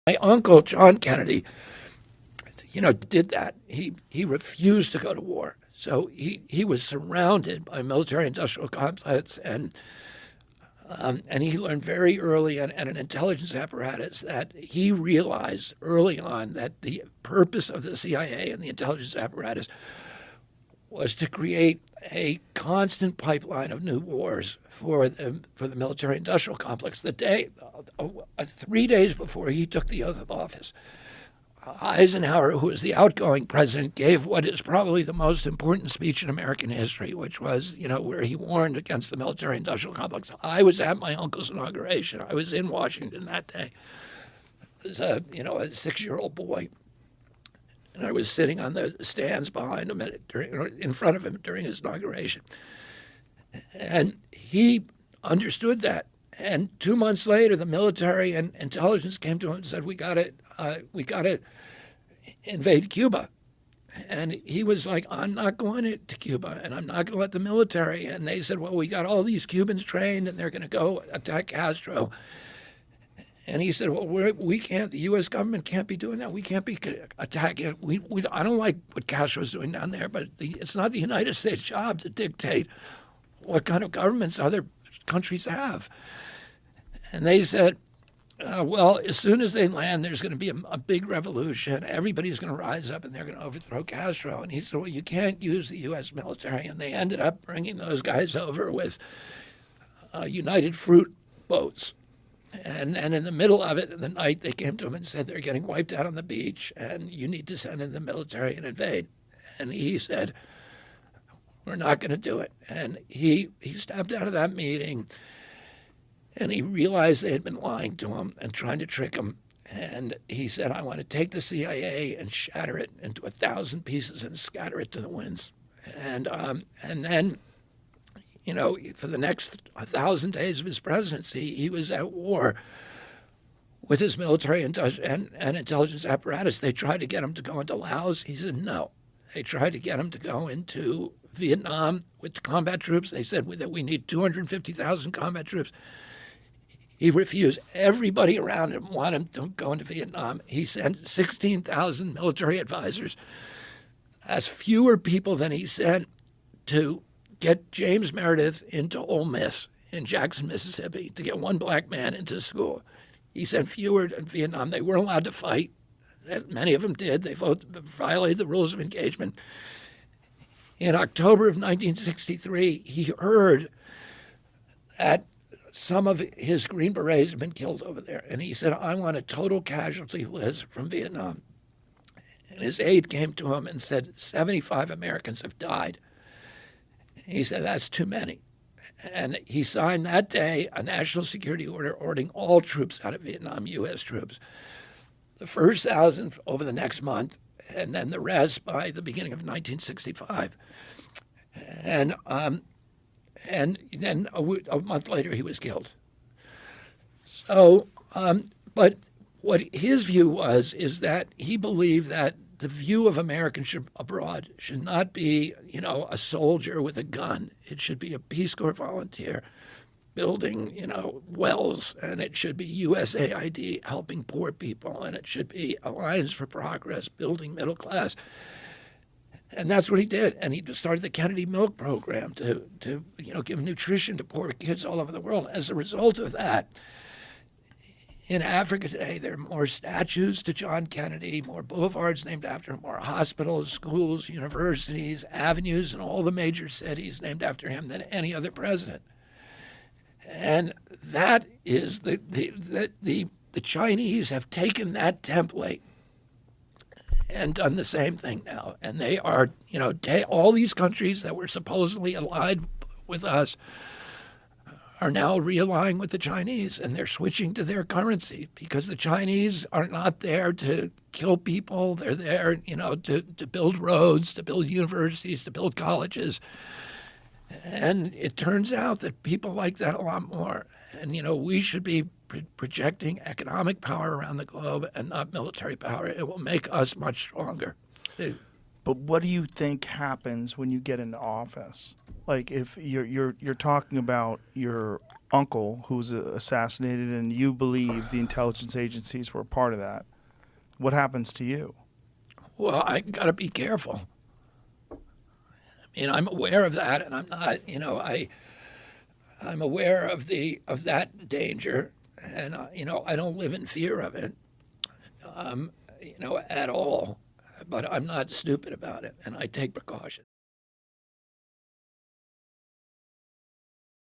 My uncle, John Kennedy, did that. He refused to go to war. So he was surrounded by military-industrial complex, and he learned very early and an intelligence apparatus that he realized early on that the purpose of the CIA and the intelligence apparatus was to create a constant pipeline of new wars for the military-industrial complex. 3 days before he took the oath of office, Eisenhower, who was the outgoing president, gave what is probably the most important speech in American history, which was, where he warned against the military-industrial complex. I was at my uncle's inauguration. I was in Washington that day. I was a 6-year-old boy. And I was sitting on the stands behind him, in front of him during his inauguration. And he understood that. And 2 months later, the military and intelligence came to him and said, we got to invade Cuba. And he was like, I'm not going to Cuba, and I'm not going to let the military. And they said, well, we got all these Cubans trained, and they're going to go attack Castro. And he said, well, we can't, the U.S. government can't be doing that. We can't be attacking. I don't like what Castro's doing down there, but it's not the United States' job to dictate what kind of governments other countries have. And they said, well, as soon as they land, there's going to be a big revolution. Everybody's going to rise up, and they're going to overthrow Castro. And he said, well, you can't use the U.S. military. And they ended up bringing those guys over with United Fruit boats. And in the middle of it, in the night, they came to him and said, they're getting wiped out on the beach, and you need to send in the military and invade. And he said, we're not going to do it. And he stepped out of that meeting, and he realized they had been lying to him and trying to trick him. And he said, I want to take the CIA and shatter it into 1,000 pieces and scatter it to the winds. And then, for the next 1,000 days of his presidency, he was at war with his military and intelligence apparatus. They tried to get him to go into Laos. He said no. They tried to get him to go into Vietnam with combat troops. They said that we need 250,000 combat troops. He refused. Everybody around him wanted him to go into Vietnam. He sent 16,000 military advisors. That's fewer people than he sent to get James Meredith into Ole Miss in Jackson, Mississippi, to get one black man into school. He sent fewer in Vietnam. They weren't allowed to fight. Many of them did. They violated the rules of engagement. In October of 1963, he heard that some of his Green Berets had been killed over there. And he said, I want a total casualty list from Vietnam. And his aide came to him and said, 75 Americans have died. He said, that's too many. And he signed that day a national security order ordering all troops out of Vietnam, U.S. troops. The first 1,000 over the next month, and then the rest by the beginning of 1965. And then a month later, he was killed. So, but what his view is that he believed that the view of Americans abroad should not be, a soldier with a gun. It should be a Peace Corps volunteer building, wells, and it should be USAID helping poor people, and it should be Alliance for Progress building middle class. And that's what he did. And he started the Kennedy Milk Program to give nutrition to poor kids all over the world. As a result of that, in Africa today, there are more statues to John Kennedy, more boulevards named after him, more hospitals, schools, universities, avenues in all the major cities named after him than any other president. And that is the Chinese have taken that template and done the same thing now. And they are, all these countries that were supposedly allied with us are now realigning with the Chinese, and they're switching to their currency because the Chinese are not there to kill people. They're there, to build roads, to build universities, to build colleges. And it turns out that people like that a lot more. And, we should be projecting economic power around the globe and not military power. It will make us much stronger. But what do you think happens when you get into office? Like, if you're talking about your uncle who was assassinated and you believe the intelligence agencies were a part of that, what happens to you? Well, I got to be careful. I mean, I'm aware of that, and I'm not, I'm aware of that danger, and I don't live in fear of it, at all. But I'm not stupid about it, and I take precautions.